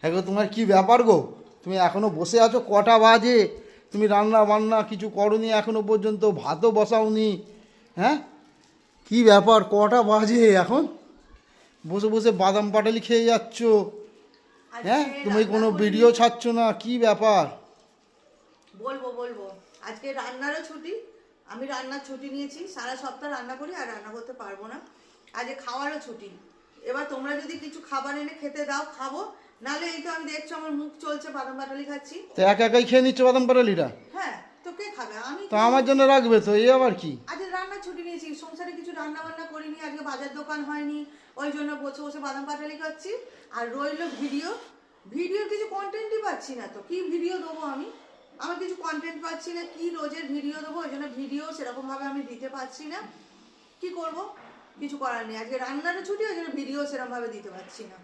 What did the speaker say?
হ্যাঁ গো, তোমার কি ব্যাপার গো? তুমি এখনো বসে আছো? কটা বাজে? তুমি রান্না বান্না কিছু করনি এখনো পর্যন্ত, ভাতও বসাওনি। হ্যাঁ, কি ব্যাপার? কটা বাজে এখন? বসে বসে বাদাম পাটালি খেয়ে যাচ্ছ। হ্যাঁ, আজকে তুমি রান্না কোনো করিনি। ভিডিও ছাড়ছো না, কি ব্যাপার? বলবো বলবো আজকে রান্নারও ছুটি। আমি রান্নার ছুটি নিয়েছি, সারা সপ্তাহ রান্না করি আর রান্না করতে পারবো না। আজকে খাওয়ারও ছুটি। এবার তোমরা যদি কিছু খাবার এনে খেতে দাও খাবো, নালে এই তো আমি দেখছো আমার মুখ চলছে, বাদাম পাটালি খাচ্ছি। তো একা একাই খেয়ে নিচ্ছ বাদাম পাটালিটা? হ্যাঁ, তো কে খাবে? আমি তো আমার জন্য রাখবে তো, এই আবার কি? আজকে রান্নার ছুটি নিয়েছি, সংসারে কিছু রান্না বান্না করিনি, আজকে বাজার দোকান হয়নি, ওই জন্য বসে বসে বাদাম পাটালি খাচ্ছি। আর রইলো ভিডিও, ভিডিওর কিছু কন্টেন্টই পাচ্ছি না, তো কি ভিডিও দেবো আমি? আমার কিছু কন্টেন্ট পাচ্ছি না, কি রোজের ভিডিও দেবো? ওই জন্য ভিডিও সেরকম ভাবে আমি দিতে পারছি না। কি করব? কিছু করার নেই, আজকে রান্নারও ছুটি, ওই জন্য ভিডিও সেরকম ভাবে দিতে পারছি না।